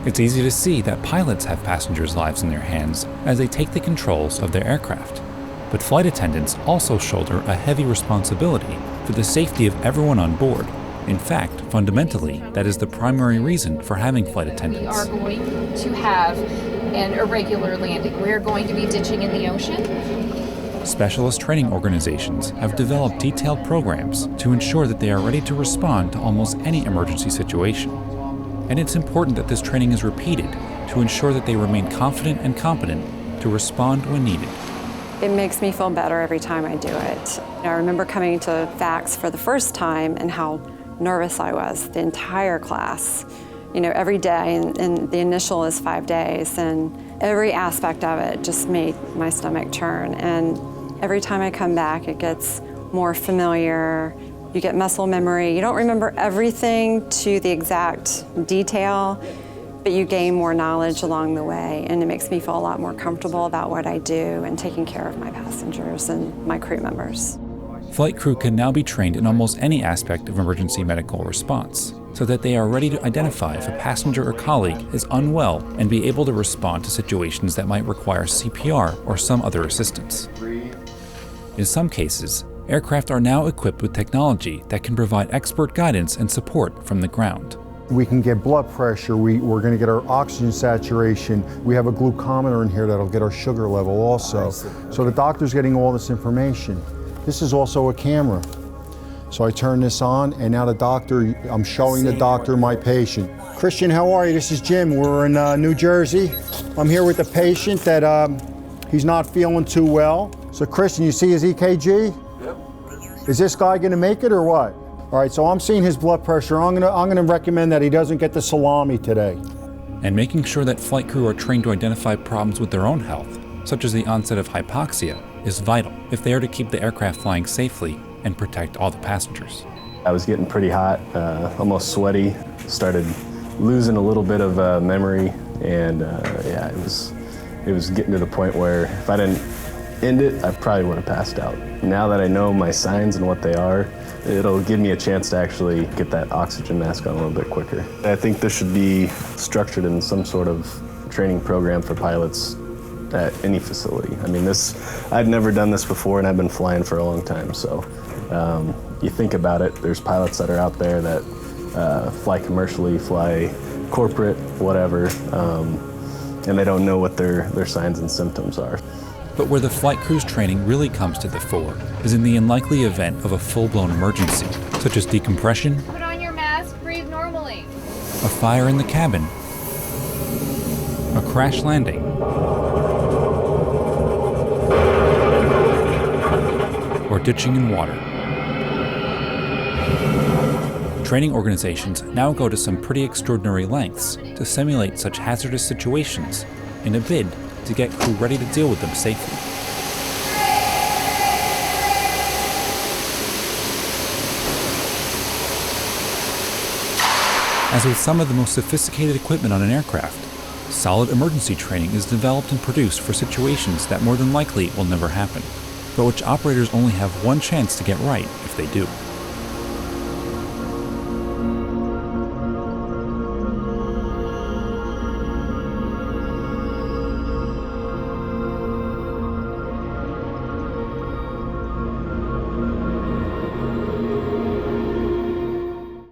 It's easy to see that pilots have passengers' lives in their hands as they take the controls of their aircraft. But flight attendants also shoulder a heavy responsibility for the safety of everyone on board. In fact, fundamentally, that is the primary reason for having flight attendants. We are going to have an irregular landing. We're going to be ditching in the ocean. Specialist training organizations have developed detailed programs to ensure that they are ready to respond to almost any emergency situation. And it's important that this training is repeated to ensure that they remain confident and competent to respond when needed. It makes me feel better every time I do it. I remember coming to FACS for the first time and how nervous I was, the entire class. Every day, and the initial is 5 days, and every aspect of it just made my stomach turn. And every time I come back, it gets more familiar. You get muscle memory. You don't remember everything to the exact detail, but you gain more knowledge along the way, and it makes me feel a lot more comfortable about what I do and taking care of my passengers and my crew members. Flight crew can now be trained in almost any aspect of emergency medical response, so that they are ready to identify if a passenger or colleague is unwell and be able to respond to situations that might require CPR or some other assistance. In some cases, aircraft are now equipped with technology that can provide expert guidance and support from the ground. We can get blood pressure, we're going to get our oxygen saturation. We have a glucometer in here that'll get our sugar level also. So the doctor's getting all this information. This is also a camera. So I turn this on, and now I'm showing the doctor my patient. Christian, how are you? This is Jim. We're in New Jersey. I'm here with the patient that he's not feeling too well. So Christian, you see his EKG? Yep. Is this guy gonna make it or what? All right, so I'm seeing his blood pressure. I'm gonna recommend that he doesn't get the salami today. And making sure that flight crew are trained to identify problems with their own health, such as the onset of hypoxia, is vital if they are to keep the aircraft flying safely and protect all the passengers. I was getting pretty hot, almost sweaty, started losing a little bit of memory, and yeah, it was getting to the point where if I didn't end it, I probably would have passed out. Now that I know my signs and what they are, it'll give me a chance to actually get that oxygen mask on a little bit quicker. I think this should be structured in some sort of training program for pilots at any facility. I mean, I've never done this before, and I've been flying for a long time, so you think about it, there's pilots that are out there that fly commercially, fly corporate, whatever, and they don't know what their signs and symptoms are. But where the flight crew's training really comes to the fore is in the unlikely event of a full-blown emergency, such as decompression, Put on your mask, breathe normally. a fire in the cabin, a crash landing, or ditching in water. Training organizations now go to some pretty extraordinary lengths to simulate such hazardous situations in a bid to get crew ready to deal with them safely. As with some of the most sophisticated equipment on an aircraft, solid emergency training is developed and produced for situations that more than likely will never happen, but which operators only have one chance to get right if they do.